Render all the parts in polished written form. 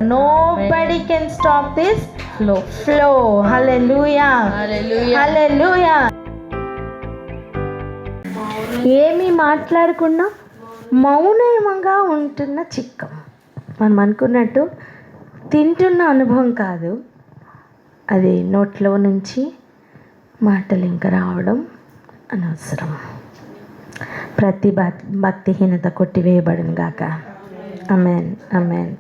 Nobody can stop this flow. Hallelujah. Hallelujah. ఏమీ మాట్లాడకుండా మౌనంగా ఉంటున్న చిక్కం. మనం అనుకున్నట్టు తింటున్న అనుభవం కాదు, అది నోట్లో నుంచి మాటలు ఇంకా రావడం అనవసరం. ప్రతి భక్తిహీనత కొట్టివేయబడును గాక. ఆమేన్, ఆమేన్.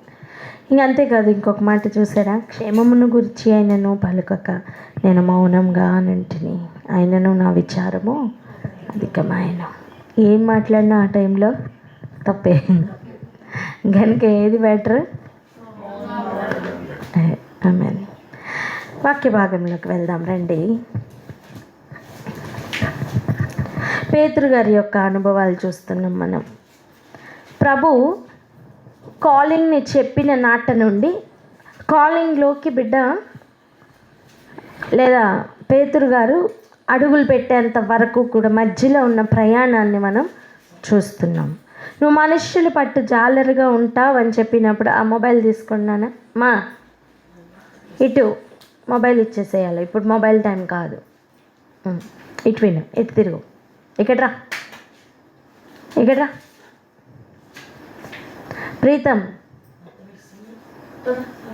ఇంకంతేకాదు, ఇంకొక మాట చూసారా? క్షేమమును గురించి ఆయనను పలుకక నేను మౌనంగా నుంటిని, ఆయనను నా విచారము అధికమైన. ఏం మాట్లాడినా ఆ టైంలో తప్పే. కనుక ఏది బెటర్? ఆమేన్. వాక్య భాగంలోకి వెళ్దాం రండి. పేతురు గారి యొక్క అనుభవాలు చూస్తున్నాం మనం. ప్రభు కాలింగ్ని చెప్పిన నాట నుండి కాలింగ్లోకి బిడ్డ లేదా పేతురు గారు అడుగులు పెట్టేంత వరకు కూడా మధ్యలో ఉన్న ప్రయాణాన్ని మనం చూస్తున్నాం. నువ్వు మనుష్యులు పట్టు జాలరుగా ఉంటావు అని చెప్పినప్పుడు ఆ మొబైల్ తీసుకున్నానా మా ఇటు మొబైల్ ఇచ్చేసేయాలి. ఇప్పుడు మొబైల్ టైం కాదు. ఇటు విను, ఇటు తిరుగు, ఇక్కడ్రా, ఇక్కడ్రా. ప్రీతం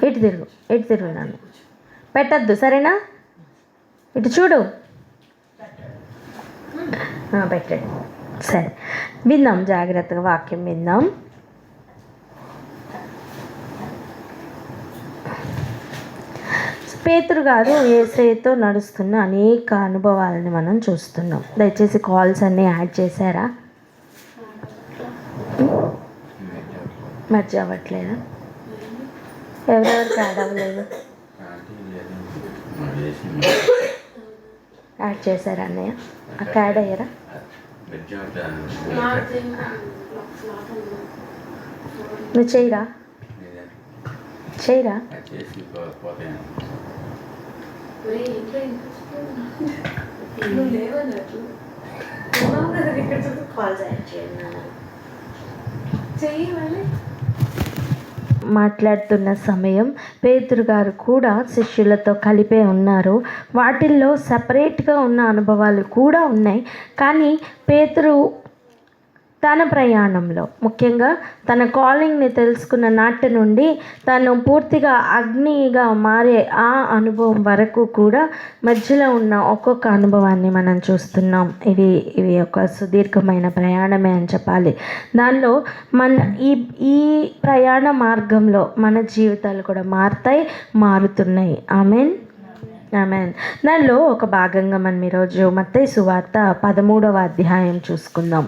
ఇటు తిరుగు, ఇటు తిరుగు. నన్ను పెట్టద్దు, సరేనా? ఇటు చూడు. పెట్టండి. సరే, విందాం జాగ్రత్తగా, వాక్యం విందాం. పేతురు గారు యేసయ్యతో నడుస్తున్న అనేక అనుభవాలని మనం చూస్తున్నాం. దయచేసి కాల్స్ అన్నీ యాడ్ చేశారా? మర్చి అవ్వట్లేదా? ఎవరెవరికి యాడ్ అవ్వలేదు? యాడ్ చేశారా అన్నయ్య? అక్క యాడ్ అయ్యారా? నువ్వు చేయరా? చేయరా? మాట్లాడుతున్న సమయం పేతురు గారు కూడా శిష్యులతో కలిపే ఉన్నారు. వాటిల్లో సపరేట్గా ఉన్న అనుభవాలు కూడా ఉన్నాయి. కానీ పేతురు తన ప్రయాణంలో, ముఖ్యంగా తన కాలింగ్ని తెలుసుకున్న నాటి నుండి తను పూర్తిగా అగ్నిగా మారే ఆ అనుభవం వరకు కూడా మధ్యలో ఉన్న ఒక్కొక్క అనుభవాన్ని మనం చూస్తున్నాం. ఇవి ఒక సుదీర్ఘమైన ప్రయాణమే అని చెప్పాలి. దానిలో ఈ ప్రయాణ మార్గంలో మన జీవితాలు కూడా మారుతున్నాయి. ఆమేన్, ఆమేన్. దానిలో ఒక భాగంగా మనం ఈరోజు మత్తయి సువార్త 13వ అధ్యాయం చూసుకుందాం.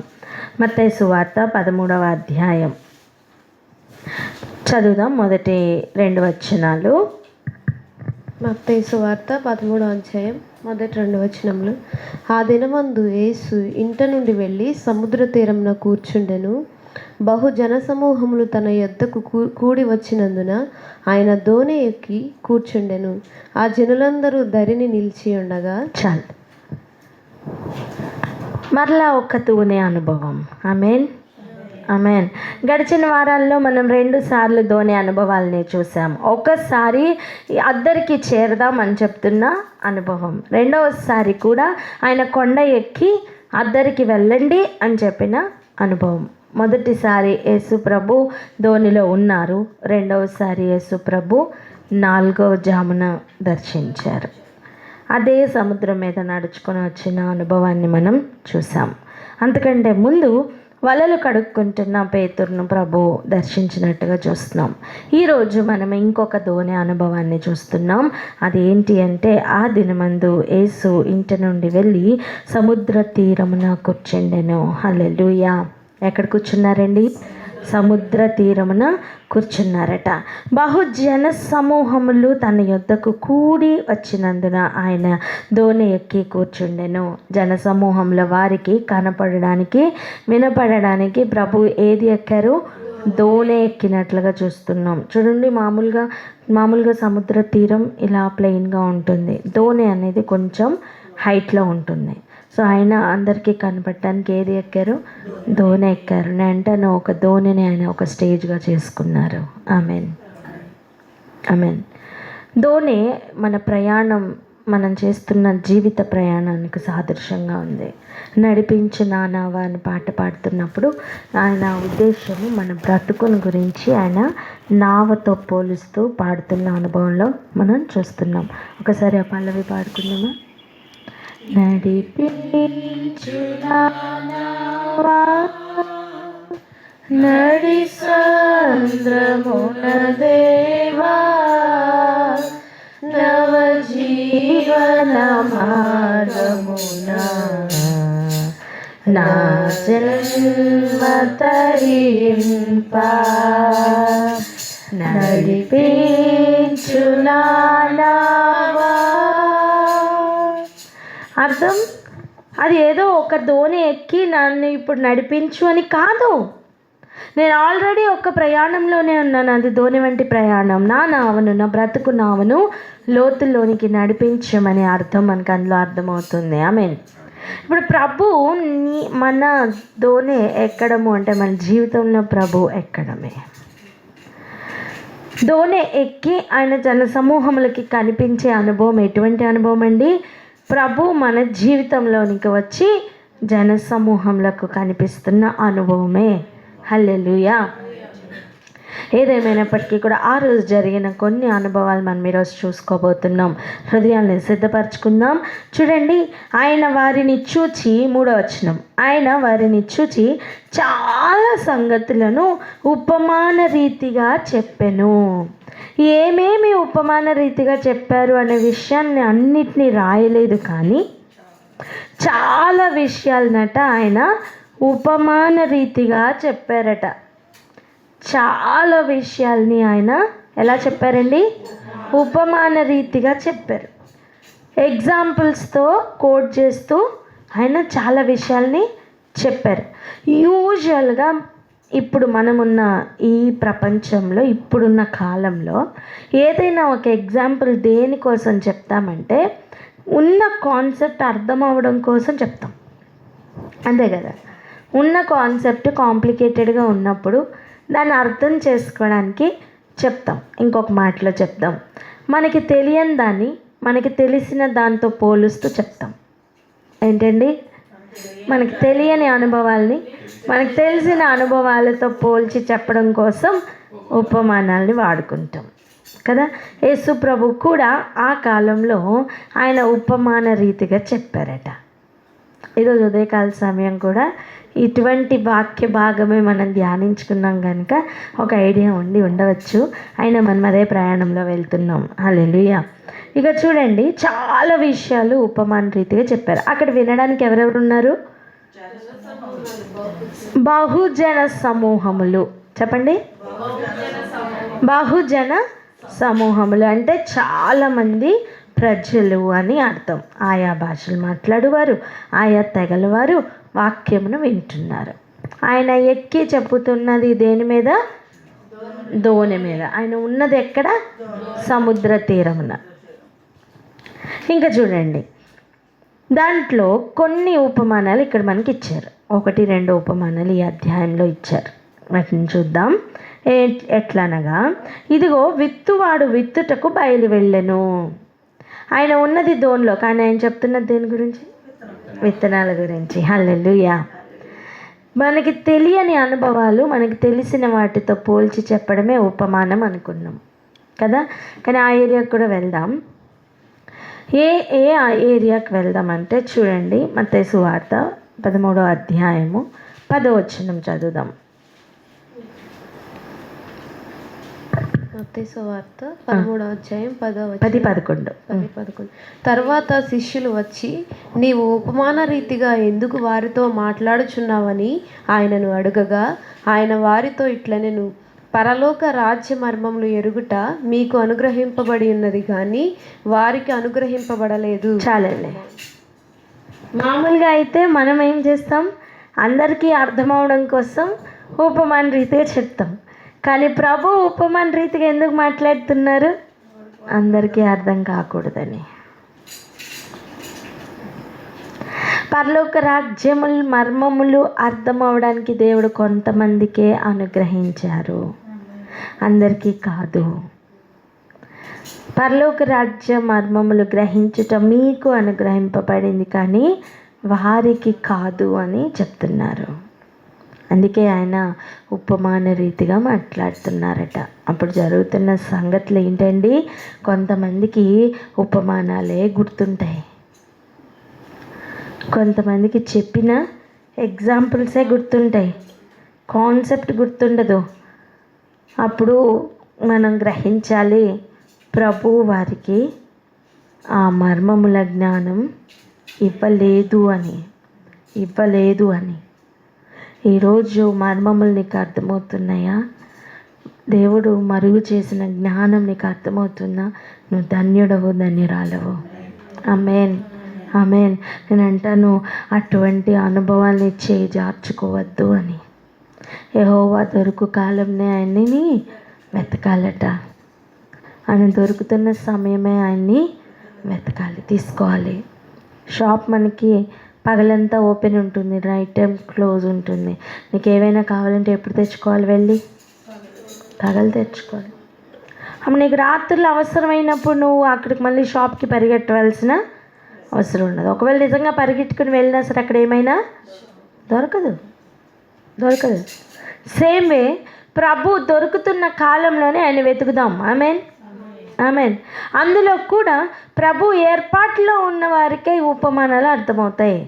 మత్తయి సువార్త 13వ అధ్యాయం చదువుదాం. మొదటి 2 వచనాలు. మత్తయి సువార్త 13వ అధ్యాయం మొదటి 2 వచనములు. ఆ దినమందు యేసు ఇంట నుండి వెళ్ళి సముద్ర తీరమున కూర్చుండెను. బహు జనసమూహములు తన యొద్దకు కూడి వచ్చినందున ఆయన దోణి ఎక్కి కూర్చుండెను. ఆ జనులందరూ ధరిని నిలిచి ఉండగా. చాలు, మరలా ఒక తూనే అనుభవం. ఆమేన్, ఆమేన్. గడిచిన వారాల్లో మనం 2 సార్లు ధోని అనుభవాలని చూసాం. ఒకసారి అద్దరికి చేరదామని చెప్తున్న అనుభవం, రెండవసారి కూడా ఆయన కొండ ఎక్కి అద్దరికి వెళ్ళండి అని చెప్పిన అనుభవం. మొదటిసారి యేసు ప్రభు ధోనిలో ఉన్నారు, రెండవసారి యేసు ప్రభు 4వ జామున దర్శించారు. అదే సముద్రం మీద నడుచుకొని వచ్చిన అనుభవాన్ని మనం చూసాం. అంతకంటే ముందు వలలు కడుక్కుంటున్న పేతురును ప్రభు దర్శించినట్టుగా చూస్తున్నాం. ఈరోజు మనం ఇంకొక ధోని అనుభవాన్ని చూస్తున్నాం. అదేంటి అంటే, ఆ దినమందు యేసు ఇంటి నుండి వెళ్ళి సముద్ర తీరమున కూర్చుండెను. హల్లెలూయా. ఎక్కడ కూర్చున్నారండి? సముద్ర తీరమున కూర్చున్నారట. బహుజన సమూహములు తన యొద్దకు కూడి వచ్చినందున ఆయన ధోని ఎక్కి కూర్చుండెను. జన సమూహంలో వారికి కనపడడానికి, వినపడడానికి ప్రభు ఏది ఎక్కారు? ధోని ఎక్కినట్లుగా చూస్తున్నాం. చూడండి, మామూలుగా సముద్ర తీరం ఇలా ప్లెయిన్గా ఉంటుంది. ధోని అనేది కొంచెం హైట్లో ఉంటుంది. సో ఆయన అందరికీ కనపడటానికి ఏది ఎక్కారు? ధోని ఎక్కారు. వెంటనే ఒక ధోనిని ఆయన ఒక స్టేజ్గా చేసుకున్నారు. ఆమెన్. ఆమేన్. దోణి మన ప్రయాణం, మనం చేస్తున్న జీవిత ప్రయాణానికి సాదృశ్యంగా ఉంది. నడిపించు నానావా అని పాట పాడుతున్నప్పుడు ఆయన ఉద్దేశము మన బ్రతుకుని గురించి ఆయన నావతో పోలుస్తూ పాడుతున్న అనుభవంలో మనం చూస్తున్నాం. ఒకసారి ఆ పల్లవి పాడుకుందామా? నడిపించు నానావా నడి సంద్రమున దేవా నవ జీవన మార్గమున నా జన్మ తరింప నడిపించు నానావా. అర్థం, అది ఏదో ఒక దోణి ఎక్కి నన్ను ఇప్పుడు నడిపించు అని కాదు. నేను ఆల్రెడీ ఒక ప్రయాణంలోనే ఉన్నాను. అది దోణి వంటి ప్రయాణం. నా నావను, నా బ్రతుకు నావను లోతుల్లోనికి నడిపించమని అర్థం మనకు అందులో అర్థమవుతుంది. ఆమేన్. ఇప్పుడు ప్రభు మన దోణి ఎక్కడము అంటే మన జీవితంలో ప్రభు ఎక్కడమే. దోణి ఎక్కి ఆయన జన సమూహములకి కనిపించే అనుభవం ఎటువంటి అనుభవం అండి? ప్రభు మన జీవితంలోనికి వచ్చి జన సమూహములకు కనిపిస్తున్న అనుభవమే. హల్లెలూయా. ఏదేమైనప్పటికీ కూడా ఆ రోజు జరిగిన కొన్ని అనుభవాలు మనం ఈరోజు చూసుకోబోతున్నాం. హృదయాన్ని సిద్ధపరచుకుందాం. చూడండి, ఆయన వారిని చూచి, 3వ వచనం, ఆయన వారిని చూచి చాలా సంగతులను ఉపమాన రీతిగా చెప్పెను. ఏమేమి ఉపమాన రీతిగా చెప్పారు అనే విషయాన్ని అన్నిటినీ రాయలేదు, కానీ చాలా విషయాలనట ఆయన ఉపమాన రీతిగా చెప్పారట. చాలా విషయాల్ని ఆయన ఎలా చెప్పారండి? ఉపమాన రీతిగా చెప్పారు. ఎగ్జాంపుల్స్తో కోట్ చేస్తూ ఆయన చాలా విషయాల్ని చెప్పారు. యూజువల్గా ఇప్పుడు మనమున్న ఈ ప్రపంచంలో, ఇప్పుడున్న కాలంలో ఏదైనా ఒక ఎగ్జాంపుల్ దేనికోసం చెప్తామంటే ఉన్న కాన్సెప్ట్ అర్థం అవ్వడం కోసం చెప్తాం, అంతే కదా. ఉన్న కాన్సెప్ట్ కాంప్లికేటెడ్గా ఉన్నప్పుడు దాన్ని అర్థం చేసుకోవడానికి చెప్తాం. ఇంకొక మాటలో చెప్తాం, మనకి తెలియని దాన్ని మనకి తెలిసిన దాంతో పోలుస్తూ చెప్తాం. ఏంటండి? మనకి తెలియని అనుభవాల్ని మనకు తెలిసిన అనుభవాలతో పోల్చి చెప్పడం కోసం ఉపమానాల్ని వాడుకుంటాం కదా. యేసు ప్రభు కూడా ఆ కాలంలో ఆయన ఉపమాన రీతిగా చెప్పారట. ఈరోజు ఉదయకాల సమయం కూడా ఇటువంటి వాక్య భాగమే మనం ధ్యానించుకున్నాం కనుక ఒక ఐడియా ఉండవచ్చు. అయినా మనం అదే ప్రయాణంలో వెళ్తున్నాం. హల్లెలూయా. ఇక చూడండి, చాలా విషయాలు ఉపమాన రీతిగా చెప్పారు. అక్కడ వినడానికి ఎవరెవరు ఉన్నారు? బహుజన సమూహములు. చెప్పండి. బహుజన సమూహములు అంటే చాలామంది ప్రజలు అని అర్థం. ఆయా భాషలు మాట్లాడేవారు, ఆయా తెగల వారు వాక్యమును వింటున్నారు. ఆయన ఎక్కి చెప్పుతున్నది దేని మీద? దోణి మీద. ఆయన ఉన్నది ఎక్కడ? సముద్ర తీరమున. ఇంకా చూడండి, దాంట్లో కొన్ని ఉపమానాలు ఇక్కడ మనకి ఇచ్చారు. 1-2 ఉపమానాలు ఈ అధ్యాయంలో ఇచ్చారు. వాటిని చూద్దాం. ఎట్లనగా, ఇదిగో విత్తువాడు విత్తుటకు బయలు వెళ్ళెను. ఆయన ఉన్నది దోణిలో, కానీ ఆయన చెప్తున్నది దేని గురించి? విత్తనాల గురించి. హల్లెలూయా. మనకి తెలియని అనుభవాలు మనకి తెలిసిన వాటితో పోల్చి చెప్పడమే ఉపమానం అనుకున్నాం కదా. కానీ ఆ ఏరియాకి కూడా వెళ్దాం. ఏ ఏరియాకి వెళ్దాం అంటే చూడండి, మత్తయి సువార్త 13వ అధ్యాయము 10వ వచనం చదువుదాం. మత్తయి సువార్త 13వ అధ్యాయం 10-11. తర్వాత శిష్యులు వచ్చి, నీవు ఉపమాన రీతిగా ఎందుకు వారితో మాట్లాడుచున్నావని ఆయనను అడగగా, ఆయన వారితో ఇట్లనెను, పరలోక రాజ్య మర్మములు ఎరుగుట మీకు అనుగ్రహింపబడి ఉన్నది, కానీ వారికి అనుగ్రహింపబడలేదు. చాలండి. మామూలుగా అయితే మనం ఏం చేస్తాం? అందరికీ అర్థం అవడం కోసం ఉపమాన రీతిగా చెప్తాం. కానీ ప్రభు ఉపమాన రీతిగా ఎందుకు మాట్లాడుతున్నారు? అందరికీ అర్థం కాకూడదని. పరలోక రాజ్యములు మర్మములు అర్థం అవడానికి దేవుడు కొంతమందికే అనుగ్రహించారు, అందరికీ కాదు. పరలోక రాజ్య మర్మములు గ్రహించుట మీకు అనుగ్రహింపబడింది కానీ వారికి కాదు అని చెప్తున్నారు. అందుకే ఆయన ఉపమాన రీతిగా మాట్లాడుతున్నారట. అప్పుడు జరుగుతున్న సంగతులు ఏంటండి, కొంతమందికి ఉపమానాలే గుర్తుంటాయి, కొంతమందికి చెప్పిన ఎగ్జాంపుల్సే గుర్తుంటాయి, కాన్సెప్ట్ గుర్తుండదు. అప్పుడు మనం గ్రహించాలి ప్రభు వారికి ఆ మర్మముల జ్ఞానం ఇవ్వలేదు అని. ఈరోజు మర్మములు నీకు అర్థమవుతున్నాయా? దేవుడు మరుగు చేసిన జ్ఞానం నీకు అర్థమవుతుందా? నువ్వు ధన్యుడవు, ధన్యురాలవు. ఆమేన్, ఆమేన్. నేను అంటాను, అటువంటి అనుభవాల్ని చేజార్చుకోవద్దు అని. యెహోవా దొరుకు కాలంనే ఆయన్ని వెతకాలట. ఆయన దొరుకుతున్న సమయమే ఆయన్ని వెతకాలి, తీసుకోవాలి. షాప్ మనకి పగలంతా ఓపెన్ ఉంటుంది, నైట్ టైం క్లోజ్ ఉంటుంది. నీకు ఏవైనా కావాలంటే ఎప్పుడు తెచ్చుకోవాలి? వెళ్ళి పగలు తెచ్చుకోవాలి. అప్పుడు నీకు రాత్రులు అవసరమైనప్పుడు నువ్వు అక్కడికి మళ్ళీ షాప్కి పరిగెట్టవలసిన అవసరం ఉండదు. ఒకవేళ నిజంగా పరిగెట్టుకుని వెళ్ళినా సరే అక్కడ ఏమైనా దొరకదు. సేమ్ వే ప్రభు దొరుకుతున్న కాలంలోనే ఆయన వెతుకుదాం. ఆమేన్, ఆమేన్. అందులో కూడా ప్రభు ఏర్పాటులో ఉన్న వారికే ఉపమానాలు అర్థమవుతాయి,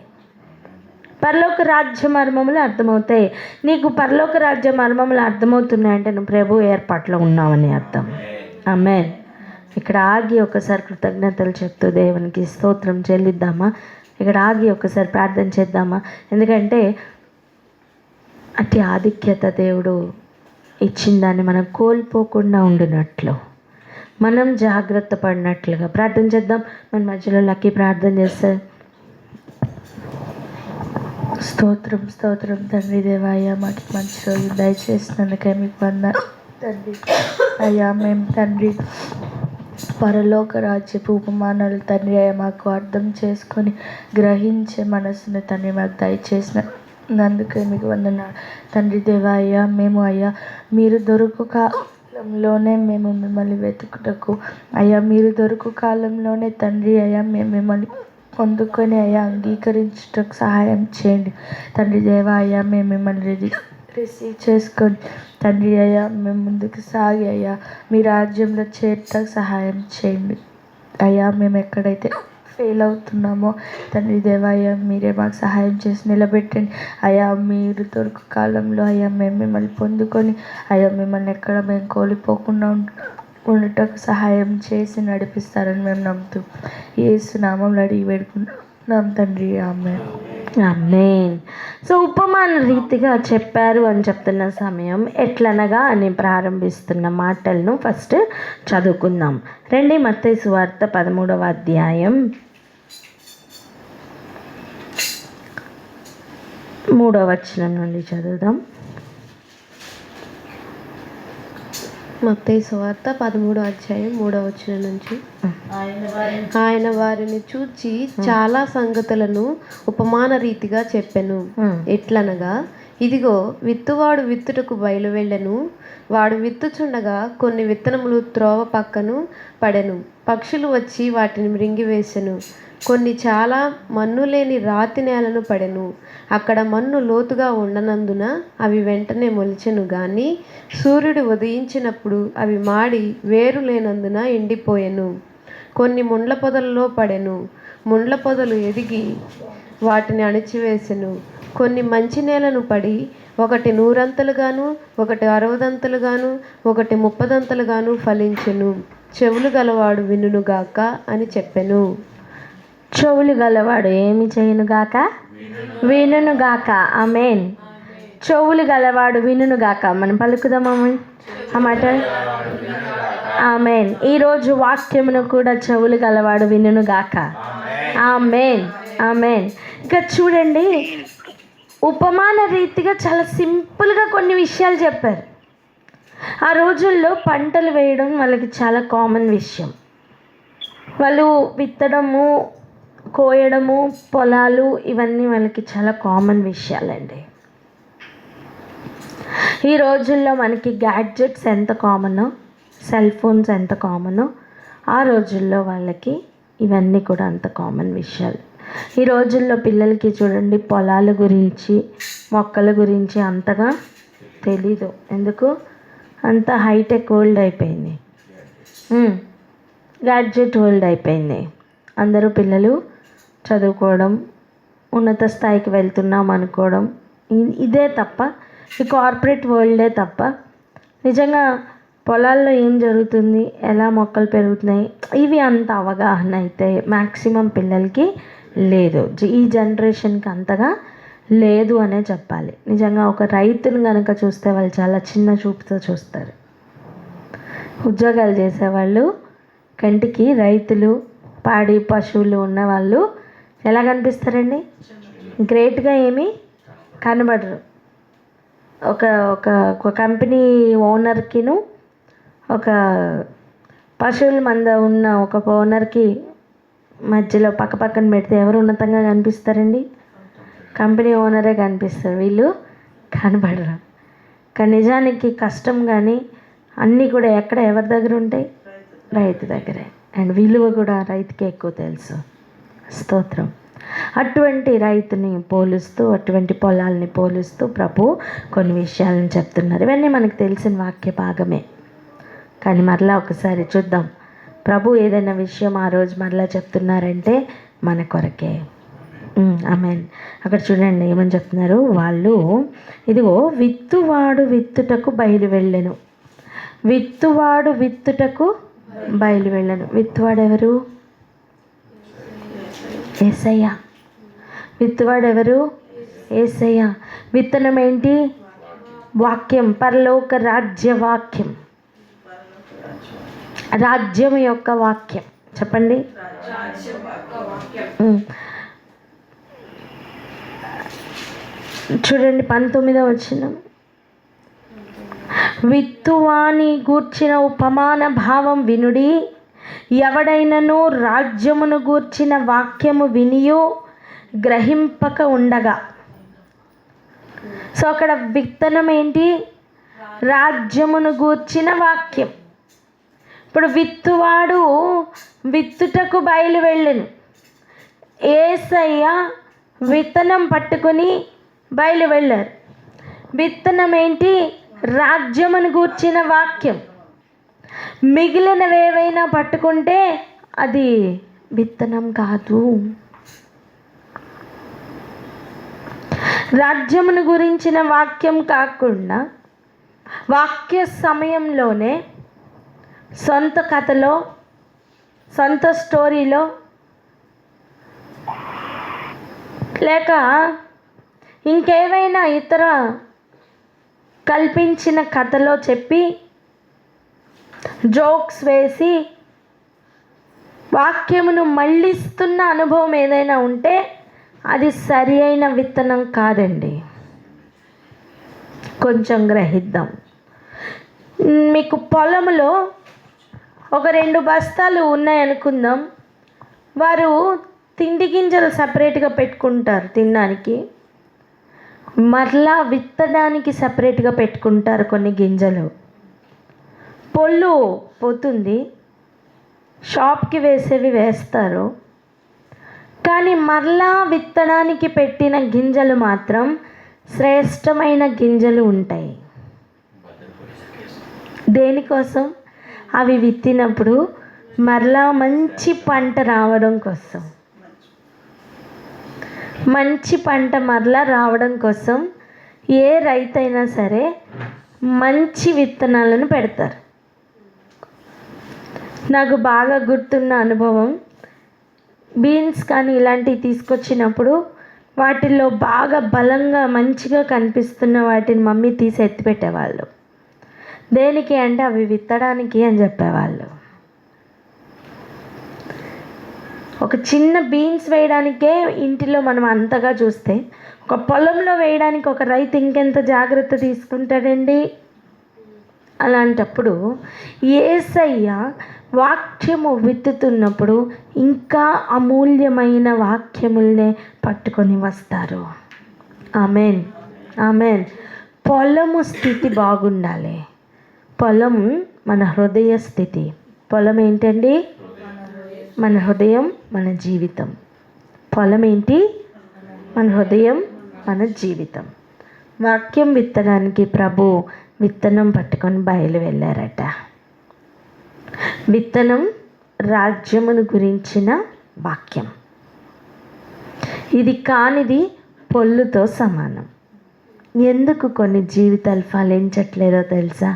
పరలోక రాజ్య మర్మములు అర్థమవుతాయి. నీకు పరలోక రాజ్య మర్మములు అర్థమవుతున్నాయంటే నువ్వు ప్రభు ఏర్పాటులో ఉన్నావని అర్థం. ఆమేన్. ఇక్కడ ఆగి ఒకసారి కృతజ్ఞతలు చెప్తూ దేవునికి స్తోత్రం చెల్లిద్దామా? ఇక్కడ ఆగి ఒకసారి ప్రార్థన చేద్దామా? ఎందుకంటే అట్టి ఆధిక్యత దేవుడు ఇచ్చిన దాన్ని మనం కోల్పోకుండా ఉండినట్లు, మనం జాగ్రత్త పడినట్లుగా ప్రార్థన చేద్దాం. మన మధ్యలో లక్కీ ప్రార్థన చేస్తారు. స్తోత్రం స్తోత్రం తండ్రి దేవా, అయ్యా మాకు మంచి రోజు దయచేసినందుకే మీకు వందనాలు తండ్రి. అయ్యా మేము తండ్రి పరలోక రాజ్యపు ఉపమానాలు తండ్రి అయ్యా మాకు అర్థం చేసుకొని గ్రహించే మనసును తండ్రి మాకు దయచేసినందుకే మీకు వందనాలు తండ్రి దేవా. అయ్యా మేము అయ్యా మీరు దొరుకు కాలంలోనే మేము మిమ్మల్ని వెతుకుటకు అయ్యా, మీరు దొరుకు కాలంలోనే తండ్రి అయ్యా మేము మిమ్మల్ని పొందుకొని అయ్యా అంగీకరించటకు సహాయం చేయండి తండ్రి దేవా. అయ్యా మేము మిమ్మల్ని రిసీవ్ చేసుకొని తండ్రి అయ్యా మేము ముందుకు సాగి అయ్యా మీ రాజ్యంలో చేరటకు సహాయం చేయండి అయ్యా. మేము ఎక్కడైతే ఫెయిల్ అవుతున్నామో తండ్రి దేవా అయ్యా మీరే మాకు సహాయం చేసి నిలబెట్టండి అయ్యా. మీరు దొరుకు కాలంలో అయ్యా మేము మిమ్మల్ని పొందుకొని అయ్యా మిమ్మల్ని ఎక్కడ మేము కోల్పోకుండా ఉండటకు సహాయం చేసి నడిపిస్తారని మేము నమ్ముతూ యేసు నామములో అడిగి వేడుకుంటున్నాం తండ్రి. ఆమేన్, ఆమేన్. సో ఉపమాన రీతిగా చెప్పారు అని చెప్తున్న సమయం ఎట్లనగా అని ప్రారంభిస్తున్న మాటలను ఫస్ట్ చదువుకుందాం. రండి, మత్తయి సువార్త 13వ అధ్యాయం 3వ వచనం నుండి చదువుదాం. మత్తయి సువార్త 13వ అధ్యాయం 3వ వచనం నుంచి. ఆయన వారిని చూచి చాలా సంగతులను ఉపమాన రీతిగా చెప్పెను. ఎట్లనగా, ఇదిగో విత్తువాడు విత్తుటకు బయలు వెళ్ళెను. వాడు విత్తుచుండగా కొన్ని విత్తనములు త్రోవ పక్కను పడెను. పక్షులు వచ్చి వాటిని మృంగివేసెను. కొన్ని చాలా మన్ను లేని రాతి నేలను పడెను. అక్కడ మన్ను లోతుగా ఉండనందున అవి వెంటనే మొలిచెను గాని సూర్యుడు ఉదయించినప్పుడు అవి మాడి వేరు లేనందున ఎండిపోయెను. కొన్ని ముండ్ల పొదలలో పడెను. ముండ్ల పొదలు ఎదిగి వాటిని అణిచివేసెను. కొన్ని మంచి నేలను పడి ఒకటి 100 ఒకటి 60 ఒకటి 30 ఫలించెను. చెవులు గలవాడు వినుగాక అని చెప్పెను. చెవులు గలవాడు ఏమి చేయునుగాక? వినుగాక. ఆమేన్. చెవులు గలవాడు వినుగాక. మనం పలుకుదామా ఆ మాట? ఆమేన్. ఈరోజు వాక్యమును కూడా చెవులు గలవాడు వినుగాక. ఆమేన్, ఆమేన్. ఇక చూడండి, ఉపమాన రీతిగా చాలా సింపుల్గా కొన్ని విషయాలు చెప్పారు. ఆ రోజుల్లో పంటలు వేయడం వాళ్ళకి చాలా కామన్ విషయం. వాళ్ళు విత్తడము, కోయడము, పొలాలు ఇవన్నీ వాళ్ళకి చాలా కామన్ విషయాలండి. ఈ రోజుల్లో మనకి గ్యాడ్జెట్స్ ఎంత కామనో, సెల్ ఫోన్స్ ఎంత కామనో, ఆ రోజుల్లో వాళ్ళకి ఇవన్నీ కూడా అంత కామన్ విషయాలు. ఈ రోజుల్లో పిల్లలకి చూడండి పొలాల గురించి మొక్కల గురించి అంతగా తెలీదు. ఎందుకు? అంత హైటెక్ వరల్డ్ అయిపోయింది, గ్యాడ్జెట్ వరల్డ్ అయిపోయింది. అందరూ పిల్లలు చదువుకోవడం, ఉన్నత స్థాయికి వెళ్తున్నాం అనుకోవడం, ఇదే తప్ప, ఈ కార్పొరేట్ వరల్డే తప్ప నిజంగా పొలాల్లో ఏం జరుగుతుంది, ఎలా మొక్కలు పెరుగుతున్నాయి, ఇవి అంత అవగాహన అయితే మ్యాక్సిమం పిల్లలకి లేదు. ఈ జనరేషన్కి అంతగా లేదు అనే చెప్పాలి. నిజంగా ఒక రైతుని కనుక చూస్తే వాళ్ళు చాలా చిన్న చూపుతో చూస్తారు. ఉద్యోగాలు చేసేవాళ్ళు కంటికి ఒక పాడి పశువులు ఉన్నవాళ్ళు ఎలా కనిపిస్తారండి? గ్రేట్గా ఏమీ కనబడరు. ఒక ఒక కంపెనీ ఓనర్కిను ఒక పశువుల మంద ఉన్న ఒక ఓనర్కి మధ్యలో పక్కన పెడితే ఎవరు ఉన్నతంగా కనిపిస్తారండి? కంపెనీ ఓనరే కనిపిస్తారు, వీళ్ళు కనబడరు. కానీ నిజానికి కష్టం కానీ అన్నీ కూడా ఎవరి దగ్గర ఉంటాయి? రైతు దగ్గరే. అండ్ విలువ కూడా రైతుకే ఎక్కువ తెలుసు. స్తోత్రం. అటువంటి రైతుని పోలుస్తూ, అటువంటి పొలాల్ని పోలుస్తూ ప్రభు కొన్ని విషయాలను చెప్తున్నారు. ఇవన్నీ మనకు తెలిసిన వాక్య భాగమే. కానీ మరలా ఒకసారి చూద్దాం, ప్రభు ఏదైనా విషయం ఆ రోజు మరలా చెప్తున్నారంటే మన కొరకే. ఆమేన్. అక్కడ చూడండి ఏమని చెప్తున్నారు వాళ్ళు. ఇదిగో విత్తువాడు విత్తుటకు బయలు వెళ్ళెను. విత్తువాడు విత్తుటకు బయలు వెళ్ళను. విత్తువాడు ఎవరు? యేసయ్య. విత్తువాడు ఎవరు? యేసయ్య. విత్తనం ఏంటి? వాక్యం, పరలోక రాజ్య వాక్యం, రాజ్యం యొక్క వాక్యం. చెప్పండి. చూడండి 19వ వచనం. విత్తువాని గూర్చిన ఉపమాన భావం వినుడి. ఎవడైనను రాజ్యమును గూర్చిన వాక్యము వినియు గ్రహింపక ఉండగా. సో అక్కడ విత్తనం ఏంటి? రాజ్యమును గూర్చిన వాక్యం. ఇప్పుడు విత్తువాడు విత్తుటకు బయలు వెళ్ళెను. యేసయ్య విత్తనం పట్టుకొని బయలు వెళ్ళారు. విత్తనం ఏంటి? రాజ్యమును గూర్చిన వాక్యం. మిగిలినవేవైనా పట్టుకుంటే అది విత్తనం కాదు. రాజ్యమును గురించిన వాక్యం కాకుండా వాక్య సమయంలోనే సొంత కథలో, సొంత స్టోరీలో, లేక ఇంకేవైనా ఇతర కల్పించిన కథలో చెప్పి జోక్స్ వేసి వాక్యమును మళ్ళిస్తున్న అనుభవం ఏదైనా ఉంటే అది సరి అయిన విత్తనం కాదండి. కొంచెం గ్రహిద్దాం. మీకు పొలంలో ఒక 2 బస్తాలు ఉన్నాయనుకుందాం. వారు తిండి గింజలు సపరేట్గా పెట్టుకుంటారు తినడానికి, మరలా విత్తడానికి సపరేట్గా పెట్టుకుంటారు కొన్ని గింజలు. పొల్లు పోతుంది, షాప్కి వేసేవి వేస్తారు, కానీ మరలా విత్తడానికి పెట్టిన గింజలు మాత్రం శ్రేష్టమైన గింజలు ఉంటాయి. దేనికోసం? అవి విత్తినప్పుడు మరలా మంచి పంట రావడం కోసం. మంచి పంట మరలా రావడం కోసం ఏ రైతైనా సరే మంచి విత్తనాలను పెడతారు. నాకు బాగా గుర్తున్న అనుభవం, బీన్స్ కానీ ఇలాంటివి తీసుకొచ్చినప్పుడు వాటిల్లో బాగా బలంగా మంచిగా కనిపిస్తున్న వాటిని మమ్మీ తీసి ఎత్తిపెట్టేవాళ్ళు. దేనికి అంటే అవి విత్తడానికి అని చెప్పేవాళ్ళు. ఒక చిన్న బీన్స్ వేయడానికే ఇంటిలో మనం అంతగా చూస్తే, ఒక పొలంలో వేయడానికి ఒక రైతు ఇంకెంత జాగ్రత్త తీసుకుంటాడండి. అలాంటప్పుడు యేసయ్య వాక్యము విత్తుతున్నప్పుడు ఇంకా అమూల్యమైన వాక్యములనే పట్టుకొని వస్తారు. Amen, amen. పొలము స్థితి బాగుండాలి. పొలం మన హృదయ స్థితి. పొలం ఏంటండి? మన హృదయం, మన జీవితం. పొలం ఏంటి? మన హృదయం, మన జీవితం. వాక్యం విత్తడానికి ప్రభు విత్తనం పట్టుకొని బయలు వెళ్ళారట. విత్తనం రాజ్యమును గురించిన వాక్యం. ఇది కానిది పొల్లుతో సమానం. ఎందుకు కొన్ని జీవితాలు ఫలించట్లేదో తెలుసా?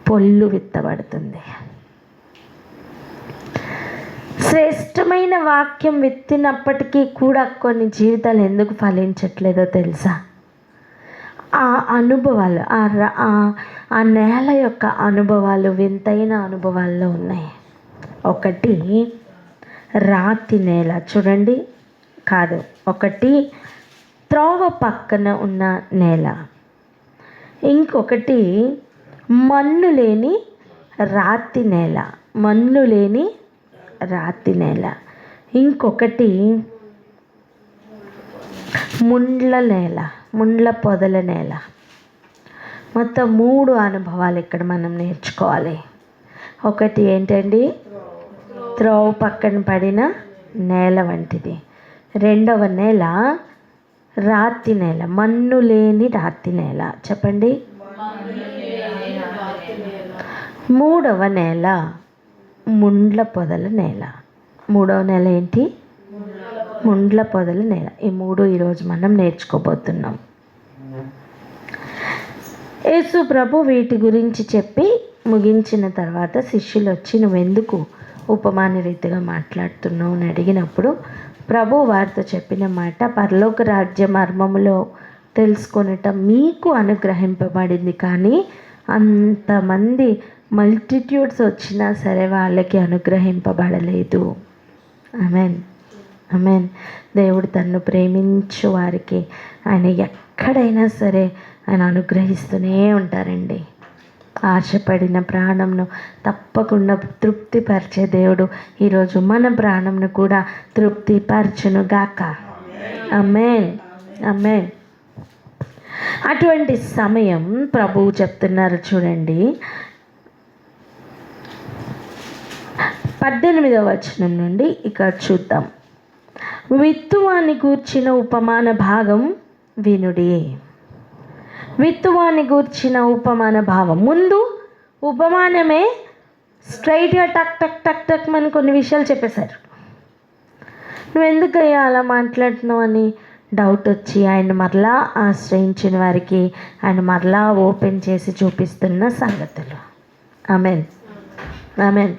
పొల్లు విత్తబడుతుంది. శ్రేష్టమైన వాక్యం విత్తినప్పటికీ కూడా కొన్ని జీవితాలు ఎందుకు ఫలించట్లేదో తెలుసా? ఆ అనుభవాలు, ఆ నేల యొక్క అనుభవాలు వింతైన అనుభవాల్లో ఉన్నాయి. ఒకటి రాతి నేల, చూడండి, కాదు, ఒకటి త్రోవ పక్కన ఉన్న నేల, ఇంకొకటి మన్ను లేని రాతి నేల, మన్ను లేని రాతి నేల, ఇంకొకటి ముండ్ల నేల, ముండ్ల పొదల నేల. మొత్తం 3 అనుభవాలు ఇక్కడ మనం నేర్చుకోవాలి. ఒకటి ఏంటండి? త్రోవ పక్కన పడిన నేల వంటిది. రెండవ నేల రాతి నేల, మన్ను లేని రాతి నేల. చెప్పండి. మూడవ నేల ముండ్ల పొదల నేల. మూడవ నేల ఏంటి? ముండ్ల పొదల నేల. ఈ 3 ఈరోజు మనం నేర్చుకోబోతున్నాం. యేసు ప్రభు వీటి గురించి చెప్పి ముగించిన తర్వాత శిష్యులు వచ్చి, నువ్వెందుకు ఉపమాన రీతిగా మాట్లాడుతున్నావు అని అడిగినప్పుడు ప్రభు వారితో చెప్పిన మాట, పరలోక రాజ్య మర్మములో తెలుసుకొనటం మీకు అనుగ్రహింపబడింది, కానీ అంతమంది మల్టిట్యూడ్స్ వచ్చినా సరే వాళ్ళకి అనుగ్రహింపబడలేదు. Amen, amen. దేవుడు తన్ను ప్రేమించు వారికి ఆయన ఎక్కడైనా సరే ఆయన అనుగ్రహిస్తూనే ఉంటారండి. ఆశపడిన ప్రాణంను తప్పకుండా తృప్తిపరిచే దేవుడు ఈరోజు మన ప్రాణంను కూడా తృప్తిపరచును గాక. ఆమేన్, ఆమేన్. అటువంటి సమయం ప్రభువు చెప్తున్నారు, చూడండి, 18వ వచనం నుండి ఇక్కడ చూద్దాం. విత్తువాని గూర్చిన ఉపమాన భాగం వినుడి. విత్తువాని గూర్చిన ఉపమాన భావం. ముందు ఉపమానమే స్ట్రైట్గా టక్ టక్ టక్ టక్ అని కొన్ని విషయాలు చెప్పేశారు. నువ్వు ఎందుకయ్యా అలా మాట్లాడుతున్నావు అని డౌట్ వచ్చి ఆయన మరలా ఆశ్రయించిన వారికి ఆయన మరలా ఓపెన్ చేసి చూపిస్తున్న సంగతులు. Amen, amen.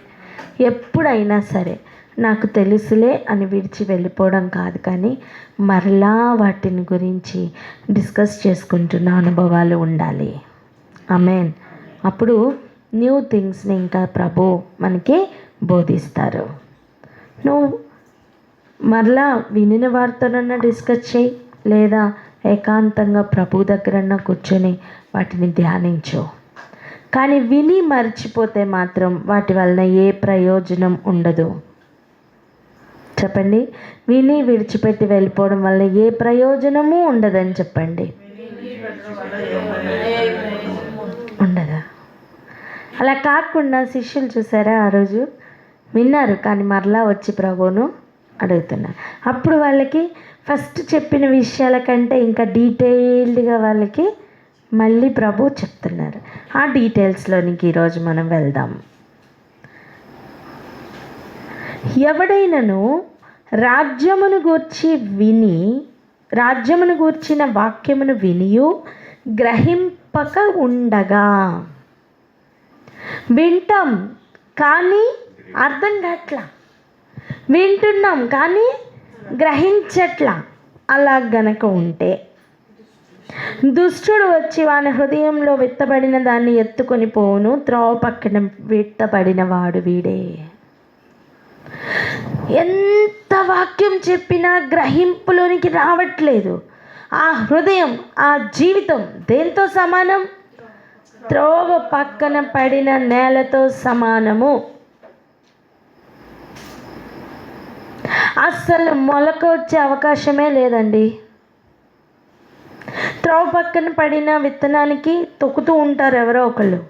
ఎప్పుడైనా సరే నాకు తెలుసులే అని విడిచి వెళ్ళిపోవడం కాదు, కానీ మరలా వాటిని గురించి డిస్కస్ చేసుకుంటున్న అనుభవాలు ఉండాలి. ఆమేన్. అప్పుడు న్యూ థింగ్స్ని ఇంకా ప్రభు మనకి బోధిస్తారు. నువ్వు మరలా వినిన వారితోనన్నా డిస్కస్ చేయి, లేదా ఏకాంతంగా ప్రభు దగ్గరన్నా కూర్చొని వాటిని ధ్యానించు. కానీ విని మర్చిపోతే మాత్రం వాటి వలన ఏ ప్రయోజనం ఉండదు. చెప్పండి. విని విడిచిపెట్టి వెళ్ళిపోవడం వల్ల ఏ ప్రయోజనము ఉండదని చెప్పండి. ఉండదా? అలా కాకుండా శిష్యులు చూసారా, ఆ రోజు విన్నారు కానీ మరలా వచ్చి ప్రభువును అడుగుతున్నారు. అప్పుడు వాళ్ళకి ఫస్ట్ చెప్పిన విషయాల కంటే ఇంకా డీటెయిల్డ్గా వాళ్ళకి మళ్ళీ ప్రభు చెప్తున్నారు. ఆ డీటెయిల్స్లోనికి ఈరోజు మనం వెళ్దాం. ఎవడైనను రాజ్యమును గూర్చిన వాక్యమును వినియు గ్రహింపక ఉండగా. వింటాం కానీ అర్థం కావట్లా, వింటున్నాం కానీ గ్రహించట్లా. అలా గనక ఉంటే దుష్టుడు వచ్చి వాని హృదయంలో విత్తబడిన దాన్ని ఎత్తుకొని పోవును. త్రోవ పక్కన విత్తబడిన వాడు వీడే. ఎంత వాక్యం చెప్పినా గ్రహింపులోనికి రావట్లేదు. ఆ హృదయం, ఆ జీవితం దేంతో సమానం? త్రోవ పక్కన పడిన నేలతో సమానము. అస్సలు మొలక వచ్చే అవకాశమే లేదండి. త్రోవ పక్కన పడిన విత్తనానికి తొక్కుతూ ఉంటారు ఎవరో ఒకళ్ళు,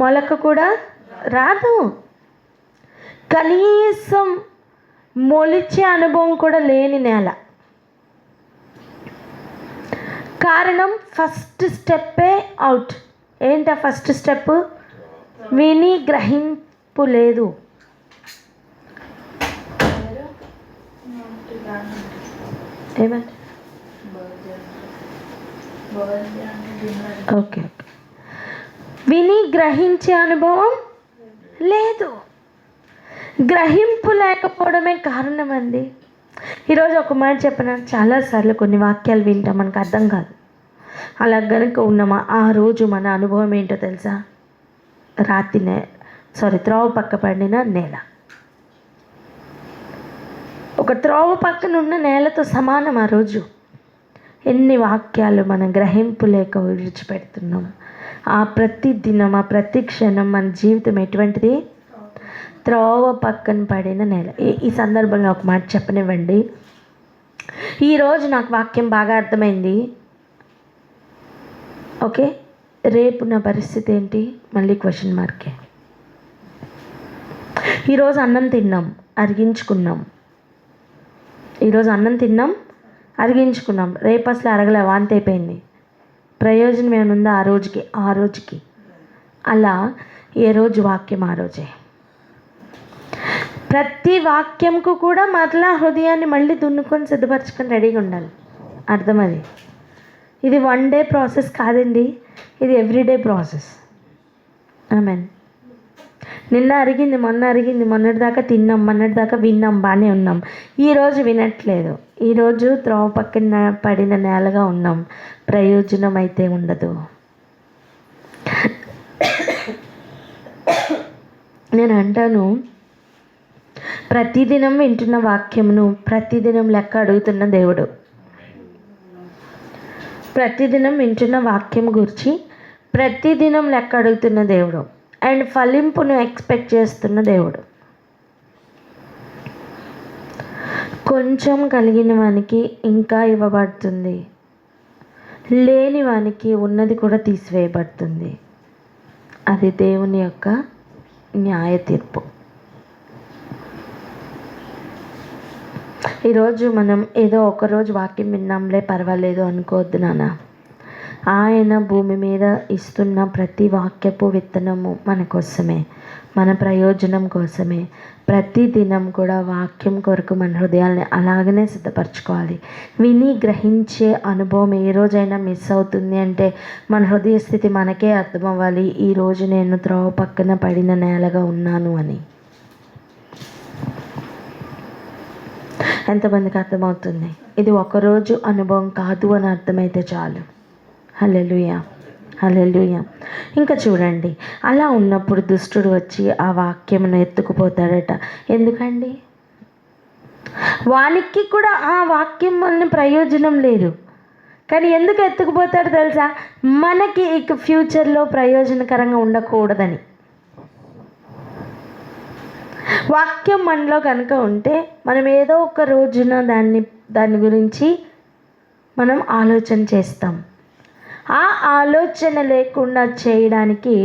మొలక కూడా రాదు. కనీసం మొలిచే అనుభవం కూడా లేని నేల. కారణం ఫస్ట్ స్టెప్పే అవుట్. ఏంటా ఫస్ట్ స్టెప్? విని గ్రహింపు లేదు. ఏమంటే ఓకే, విని గ్రహించే అనుభవం లేదు. గ్రహింపు లేకపోవడమే కారణం అండి. ఈరోజు ఒక మాట చెప్పిన, చాలాసార్లు కొన్ని వాక్యాలు వింటాం, మనకు అర్థం కాదు. అలా గనుక ఉన్నామా, ఆ రోజు మన అనుభవం ఏంటో తెలుసా? త్రోవ పక్క పడిన నేల. ఒక త్రోవ పక్కన ఉన్న నేలతో సమానం ఆ రోజు. ఎన్ని వాక్యాలు మనం గ్రహింపు లేక విడిచిపెడుతున్నాం. ఆ ప్రతి దినం, ఆ ప్రతి క్షణం మన జీవితం ఎటువంటిది? త్రోవ పక్కన పడిన నేల. ఈ సందర్భంలో ఒక మాట చెప్పనివ్వండి. ఈరోజు నాకు వాక్యం బాగా అర్థమైంది. ఓకే, రేపు నా పరిస్థితి ఏంటి? మళ్ళీ క్వశ్చన్ మార్కే. ఈరోజు అన్నం తిన్నాం, అరిగించుకున్నాం. రేపు అసలు అరగలే, వాంతి అయిపోయింది. ప్రయోజనం ఏమనుందా ఆ రోజుకి? అలా ఏ రోజు వాక్యం ఆ రోజే. ప్రతి వాక్యంకు కూడా మరలా హృదయాన్ని మళ్ళీ దున్నుకొని సిద్ధపరచుకొని రెడీగా ఉండాలి. అర్థం అది. ఇది 1 డే ప్రాసెస్ కాదండి, ఇది ఎవ్రీడే ప్రాసెస్. ఆమెన్. నిన్న అరిగింది, మొన్నటి దాకా తిన్నాం, మొన్నటి దాకా విన్నాం, బాగానే ఉన్నాం. ఈరోజు వినట్లేదు. ఈరోజు త్రోవ పక్కన పడిన నేలగా ఉన్నాం. ప్రయోజనం అయితే ఉండదు. నేను అంటాను, ప్రతిదినం వింటున్న వాక్యమును ప్రతిదినం లెక్క అడుగుతున్న దేవుడు. ప్రతిదినం వింటున్న వాక్యం గురించి ప్రతిదినం లెక్క అడుగుతున్న దేవుడు. అండ్ ఫలింపును ఎక్స్పెక్ట్ చేస్తున్న దేవుడు. కొంచెం కలిగిన వానికి ఇంకా ఇవ్వబడుతుంది, లేని వానికి ఉన్నది కూడా తీసివేయబడుతుంది. అది దేవుని యొక్క న్యాయ తీర్పు. ఈరోజు మనం ఏదో ఒకరోజు వాక్యం విన్నాంలే పర్వాలేదు అనుకోవద్దు నాన్న. ఆయన భూమి మీద ఇస్తున్న ప్రతి వాక్యపు విత్తనము మన కోసమే, మన ప్రయోజనం కోసమే. ప్రతి దినం కూడా వాక్యం కొరకు మన హృదయాల్ని అలాగనే సిద్ధపరచుకోవాలి. విని గ్రహించే అనుభవం ఏ రోజైనా మిస్ అవుతుంది అంటే మన హృదయ స్థితి మనకే అర్థం అవ్వాలి. ఈరోజు నేను త్రోవ పక్కన పడిన నేలగా ఉన్నాను అని. ఎంతమందికి అర్థమవుతుంది? ఇది ఒకరోజు అనుభవం కాదు అని అర్థమైతే చాలు. హల్లెలూయా, హల్లెలూయా. ఇంకా చూడండి, అలా ఉన్నప్పుడు దుష్టుడు వచ్చి ఆ వాక్యమును ఎత్తుకుపోతాడట. ఎందుకండి? వానికి కూడా ఆ వాక్యం వలన ప్రయోజనం లేదు. కానీ ఎందుకు ఎత్తుకుపోతాడు తెలుసా? మనకి ఇక ఫ్యూచర్లో ప్రయోజనకరంగా ఉండకూడదని. వాక్యం మనలో కనుక ఉంటే మనం ఏదో ఒక రోజున దాని గురించి మనం ఆలోచన చేస్తాం. ఆ ఆలోచన లేకుండా చేయడానికి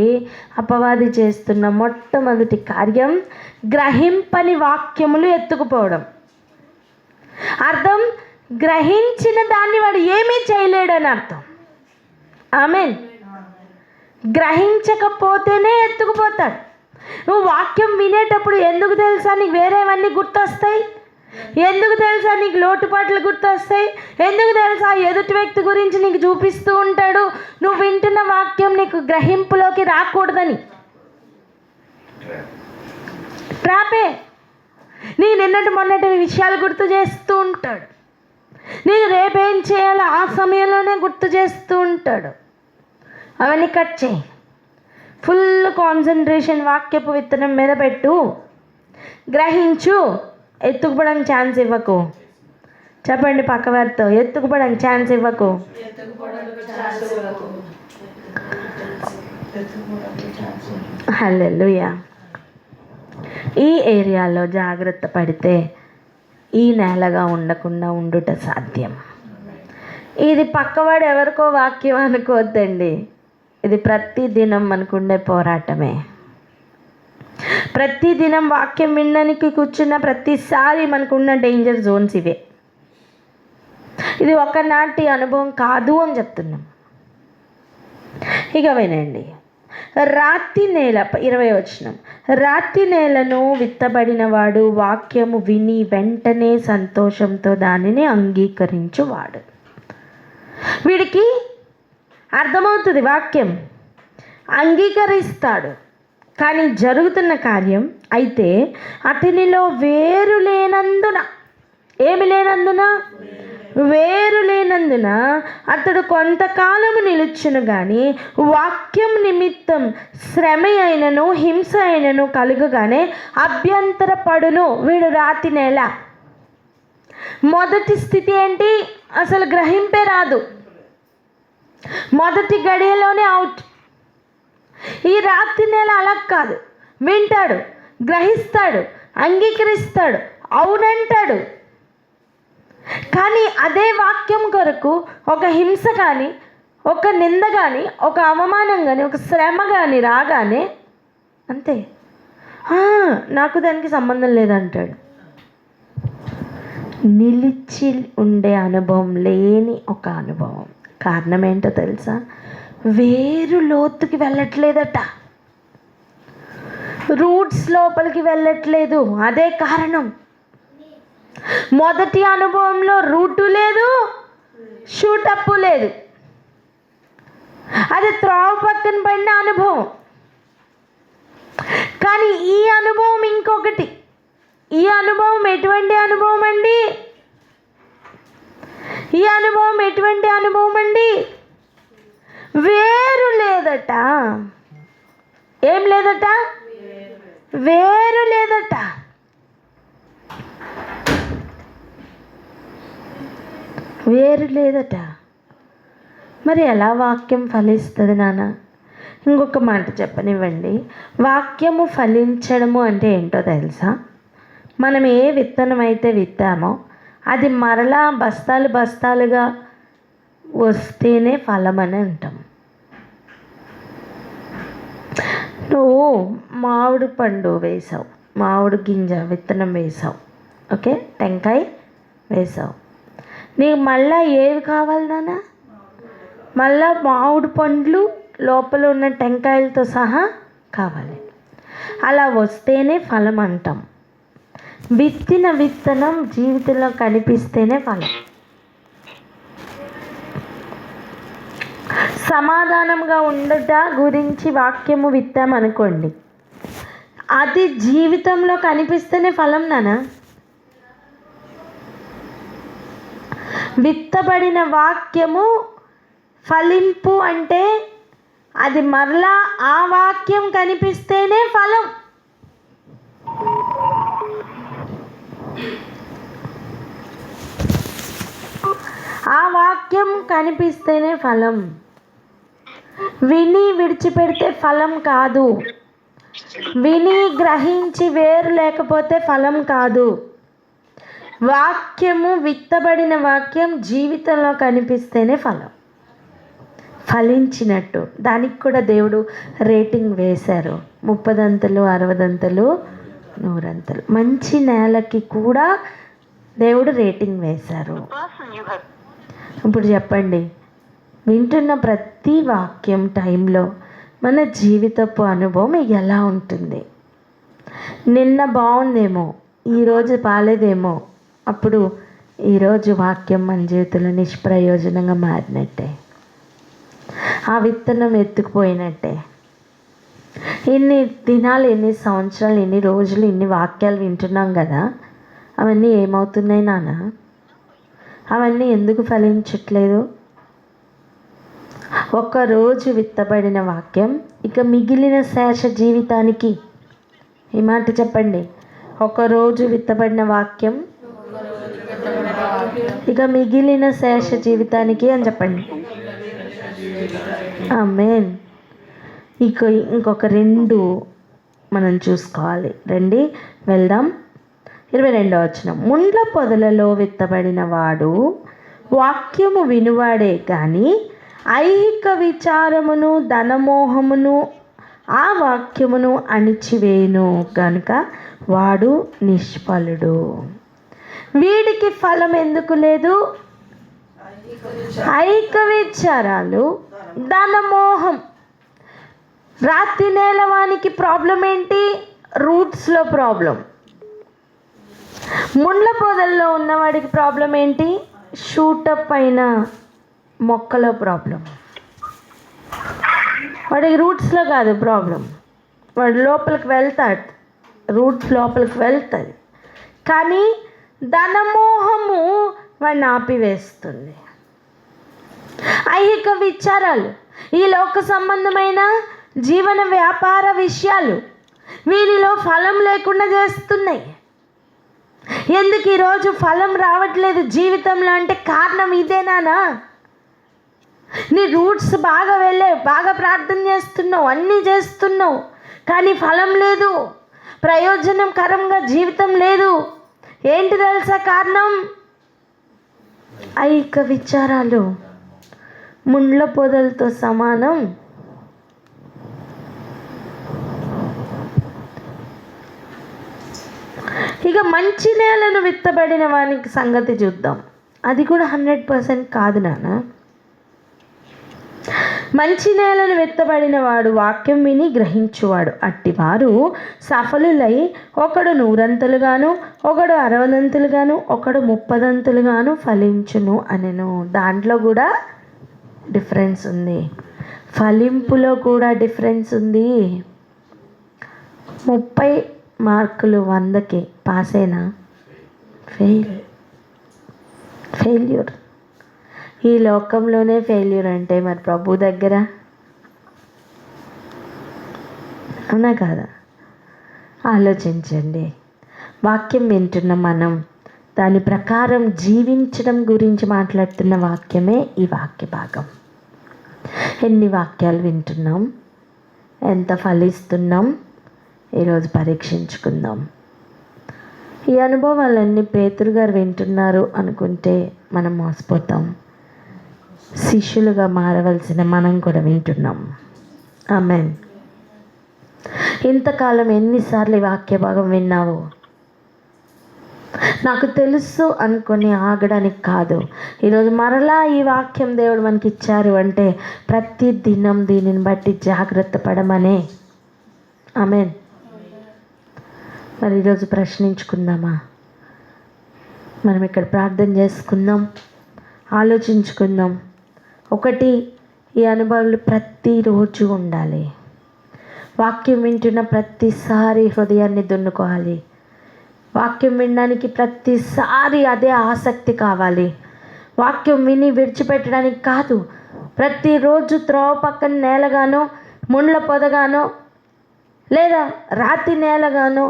అపవాది చేస్తున్న మొట్టమొదటి కార్యం గ్రహింపని వాక్యములు ఎత్తుకుపోవడం. అర్థం, గ్రహించిన దాన్ని వాడు ఏమీ చేయలేడని అర్థం. ఆమేన్. గ్రహించకపోతేనే ఎత్తుకుపోతాడు. నువ్వు వాక్యం వినేటప్పుడు ఎందుకు తెలుసా నీకు వేరేవన్నీ గుర్తొస్తాయి? ఎందుకు తెలుసా నీకు లోటుపాట్లు గుర్తొస్తాయి? ఎందుకు తెలుసా ఎదుటి వ్యక్తి గురించి నీకు చూపిస్తూ ఉంటాడు? నువ్వు వింటున్న వాక్యం నీకు గ్రహింపులోకి రాకూడదని. ట్రాపే. నీకు నిన్నటి మొన్నటి విషయాలు గుర్తు చేస్తూ ఉంటాడు. నీకు రేపేం చేయాలో ఆ సమయంలోనే గుర్తు చేస్తూ ఉంటాడు. అవన్నీ కట్ చేయి. ఫుల్ కాన్సన్ట్రేషన్ వాక్యపు విత్తనం మీద పెట్టు. గ్రహించు. ఎత్తుకుపోవడానికి ఛాన్స్ ఇవ్వకు. చెప్పండి పక్కవారితో, ఎత్తుకుపోవడానికి ఛాన్స్ ఇవ్వకు. హల్లెలూయా. ఈ ఏరియాలో జాగ్రత్త పడితే ఈ నేలగా ఉండకుండా ఉండుట సాధ్యం. ఇది పక్కవాడు ఎవరికో వాక్యం అనుకోవద్దండి. ఇది ప్రతి దినం మనకుండే పోరాటమే. ప్రతిదినం వాక్యం వినడానికి కూర్చున్న ప్రతిసారి మనకున్న డేంజర్ జోన్స్ ఇవే. ఇది ఒకనాటి అనుభవం కాదు అని చెప్తున్నాం. ఇక వినండి, రాతి నేల 20వ వచనం, రాతి నేలను విత్తబడిన వాడు వాక్యము విని వెంటనే సంతోషంతో దానిని అంగీకరించువాడు. వీడికి అర్థమవుతుంది, వాక్యం అంగీకరిస్తాడు, కానీ జరుగుతున్న కార్యం అయితే అతనిలో వేరు లేనందున, ఏమి లేనందున, వేరు లేనందున అతడు కొంతకాలము నిలుచును కానీ వాక్యం నిమిత్తం శ్రమ అయినను హింస అయినను కలుగగానే అభ్యంతరపడును. వీడు రాతి నేల. మొదటి స్థితి ఏంటి? అసలు గ్రహింపే రాదు, మొదటి గడియలోనే అవుట్. ఈ రాతి నేల అలా కాదు, వింటాడు, గ్రహిస్తాడు, అంగీకరిస్తాడు, అవునంటాడు, కానీ అదే వాక్యం కొరకు ఒక హింస కానీ, ఒక నింద కానీ, ఒక అవమానం కానీ, ఒక శ్రమ కానీ రాగానే అంతే, నాకు దానికి సంబంధం లేదంటాడు. నిలిచి ఉండే అనుభవం లేని ఒక అనుభవం. కారణం ఏంటో తెలుసా? వేరు లోతుకి వెళ్ళట్లేదట, రూట్స్ లోపలికి వెళ్ళట్లేదు. అదే కారణం. మొదటి అనుభవంలో రూటు లేదు, షూటప్పు లేదు. అది త్రోవ పక్కన పడిన అనుభవం. కానీ ఈ అనుభవం ఇంకొకటి. ఈ అనుభవం ఎటువంటి అనుభవం అండి? ఈ అనుభవం ఎటువంటి అనుభవం అండి? వేరు లేదట. ఏం లేదట? వేరు లేదట. వేరు లేదట. మరి ఎలా వాక్యం ఫలిస్తుంది నాన్న? ఇంకొక మాట చెప్పనివ్వండి. వాక్యము ఫలించడము అంటే ఏంటో తెలుసా? మనం ఏ విత్తనం అయితే విత్తామో అది మరలా బస్తాలు బస్తాలుగా వస్తేనే ఫలం అని అంటాం. నువ్వు మామిడి పండు వేసావు, మామిడి గింజ విత్తనం వేసావు, ఓకే, టెంకాయ వేసావు. నీకు మళ్ళా ఏవి కావాలి నాన్న? మళ్ళా మామిడి పండ్లు లోపల ఉన్న టెంకాయలతో సహా కావాలి. అలా వస్తేనే ఫలం అంటాం. విత్తిన విత్తనం జీవితంలో కనిపిస్తేనే ఫలం. సమాధానంగా ఉండట గురించి వాక్యము విత్తామనుకోండి, అది జీవితంలో కనిపిస్తేనే ఫలం నాన్న. విత్తబడిన వాక్యము ఫలింపు అంటే అది మరలా ఆ వాక్యం కనిపిస్తేనే ఫలం. ఆ వాక్యం కనిపిస్తేనే ఫలం. విని విడిచిపెడితే ఫలం కాదు. విని గ్రహించి వేరు లేకపోతే ఫలం కాదు. వాక్యము, విత్తబడిన వాక్యం జీవితంలో కనిపిస్తేనే ఫలం, ఫలించినట్టు. దానికి కూడా దేవుడు రేటింగ్ వేశారు. 30 60 100. మంచి నేలకి కూడా దేవుడు రేటింగ్ వేశారు. ఇప్పుడు చెప్పండి, వింటున్న ప్రతి వాక్యం టైంలో మన జీవితపు అనుభవం ఎలా ఉంటుంది? నిన్న బాగుందేమో, ఈరోజు బాలేదేమో. అప్పుడు ఈరోజు వాక్యం మన జీవితంలో నిష్ప్రయోజనంగా మారినట్టే, ఆ విత్తనం ఎత్తుకుపోయినట్టే. ఇన్ని దినాలు, ఎన్ని సంవత్సరాలు, ఎన్ని రోజులు, ఇన్ని వాక్యాలు వింటున్నాం కదా, అవన్నీ ఏమవుతున్నాయి నాన్న? అవన్నీ ఎందుకు ఫలించట్లేదు? ఒక్కరోజు విత్తబడిన వాక్యం ఇక మిగిలిన శేష జీవితానికి, ఈ మాట చెప్పండి, ఒకరోజు విత్తబడిన వాక్యం ఇక మిగిలిన శేష జీవితానికి అని చెప్పండి. ఆమేన్. ఇంకొక 2 మనం చూసుకోవాలి. రండి వెళ్దాం. 22వ వచనం, ముండ్ల పొదలలో విత్తబడిన వాడు వాక్యము వినువాడే కానీ ఐహిక విచారమును ధనమోహమును ఆ వాక్యమును అణిచివేయును గనుక వాడు నిష్ఫలుడు. వీడికి ఫలం ఎందుకు లేదు? ఐక విచారాలు, ధనమోహం. రాతి నేలవానికి ప్రాబ్లం ఏంటి? రూట్స్లో ప్రాబ్లం. ముండ్ల పొదల్లో ఉన్నవాడికి ప్రాబ్లం ఏంటి? షూటప్ అయిన మొక్కలో ప్రాబ్లం. వాడికి రూట్స్లో కాదు ప్రాబ్లం, వాడు లోపలికి వెళ్తాడు, రూట్స్ లోపలికి వెళ్తుంది. కానీ ధనమోహము వాడిని ఆపివేస్తుంది. ఐహిక విచారాలు, ఈ లోక సంబంధమైన జీవన వ్యాపార విషయాలు వీనిలో ఫలం లేకుండా చేస్తున్నాయి. ఎందుకు ఈరోజు ఫలం రావట్లేదు జీవితంలో అంటే కారణం ఇదేనా? నీ రూట్స్ బాగా బాగా ప్రార్థన చేస్తున్నావు, అన్నీ చేస్తున్నావు, కానీ ఫలం లేదు, ప్రయోజనకరంగా జీవితం లేదు. ఏంటి తెలుసా కారణం? ఐక విచారాలు ముండ్ల పొదలతో సమానం. ఇక మంచి నేలను విత్తబడిన వానికి సంగతి చూద్దాం. అది కూడా 100% కాదు నాన్న. మంచి నేలను విత్తబడిన వాడు వాక్యం విని గ్రహించువాడు. అట్టివారు సఫలులై ఒకడు 100 ఒకడు 60 ఒకడు 30 ఫలించును అనెను. దాంట్లో కూడా డిఫరెన్స్ ఉంది, ఫలింపులో కూడా డిఫరెన్స్ ఉంది. 30 మార్కులు 100కి పాస్ అయినా ఫెయిల్యూర్. ఈ లోకంలోనే ఫెయిల్యూర్ అంటే మరి ప్రభు దగ్గర అవునా కాదా? ఆలోచించండి. వాక్యం వింటున్న మనం దాని ప్రకారం జీవించడం గురించి మాట్లాడుతున్న వాక్యమే ఈ వాక్య భాగం. ఎన్ని వాక్యాలు వింటున్నాం, ఎంత ఫలిస్తున్నాం, ఈరోజు పరీక్షించుకుందాం. ఈ అనుభవాలన్నీ పేతురు గారు వింటున్నారు అనుకుంటే మనం మోసపోతాం. శిష్యులుగా మారవలసిన మనం కూడా వింటున్నాం. ఆమేన్. ఇంతకాలం ఎన్నిసార్లు ఈ వాక్య భాగం విన్నావు? నాకు తెలుసు అనుకొని ఆగడానికి కాదు. ఈరోజు మరలా ఈ వాక్యం దేవుడు మనకి ఇచ్చారు అంటే ప్రతి దినం దీనిని బట్టి జాగ్రత్త పడమనే. ఆమేన్. మరి ఈరోజు ప్రశ్నించుకుందామా? మనం ఇక్కడ ప్రార్థన చేసుకుందాం, ఆలోచించుకుందాం. ఒకటి, ఈ అనుభవాలు ప్రతిరోజు ఉండాలి. వాక్యం వింటున్న ప్రతిసారి హృదయాన్ని దున్నుకోవాలి. వాక్యం వినడానికి ప్రతిసారి అదే ఆసక్తి కావాలి. వాక్యం విని విడిచిపెట్టడానికి కాదు. ప్రతిరోజు త్రోవ పక్కన నేలగానో, ముండ్ల పొదగానో, లేదా రాతి నేలగానో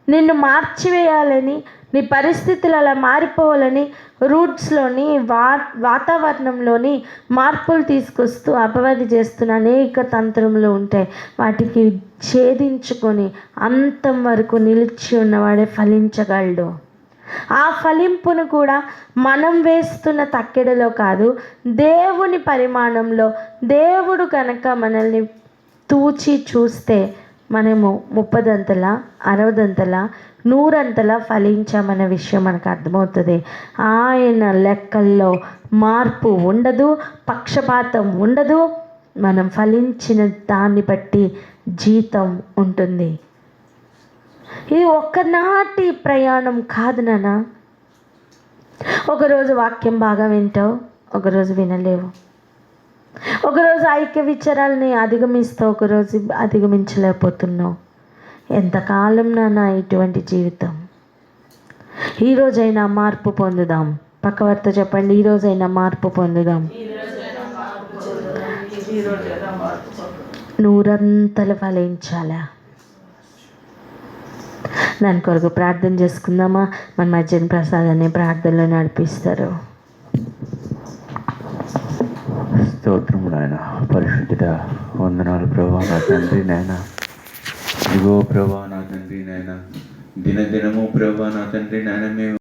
నిన్ను మార్చివేయాలని, నీ పరిస్థితులు అలా మారిపోవాలని రూట్స్లోని వాతావరణంలోని మార్పులు తీసుకొస్తూ అపవాది చేస్తున్న అనేక తంత్రములు ఉంటాయి. వాటికి ఛేదించుకొని అంతం వరకు నిలిచి ఉన్నవాడే ఫలించగలడు. ఆ ఫలింపును కూడా మనం వేస్తున్న తక్కెడలో కాదు, దేవుని పరిమాణంలో. దేవుడు కనుక మనల్ని తూచి చూస్తే మనము 30 60 100 ఫలించామన్న విషయం మనకు అర్థమవుతుంది. ఆయన లెక్కల్లో మార్పు ఉండదు, పక్షపాతం ఉండదు. మనం ఫలించిన దాన్ని బట్టి జీతం ఉంటుంది. ఇది ఒక్కనాటి ప్రయాణం కాదు నాన్న. ఒకరోజు వాక్యం బాగా వింటావు, ఒకరోజు వినలేవు. ఒకరోజు ఐక్య విచారాలని అధిగమిస్తావు, ఒకరోజు అధిగమించలేకపోతున్నావు. ఎంతకాలం నాన్న ఇటువంటి జీవితం? ఈరోజైనా మార్పు పొందుదాం. పక్కవారితో చెప్పండి, ఈరోజైనా మార్పు పొందుదాం. 100 ఫలించాలా? దాని కొరకు ప్రార్థన చేసుకుందామా? మన మధ్యన ప్రసాదాన్ని ప్రార్థనలో నడిపిస్తారు. స్తోత్రము నాయన, పరిశుద్ధుడా, వందనాలు ప్రభా నా తండ్రి నాయన. ఇదిగో ప్రభా నా తండ్రి నాయన, దినదినము ప్రభా నా తండ్రి నాయన మేము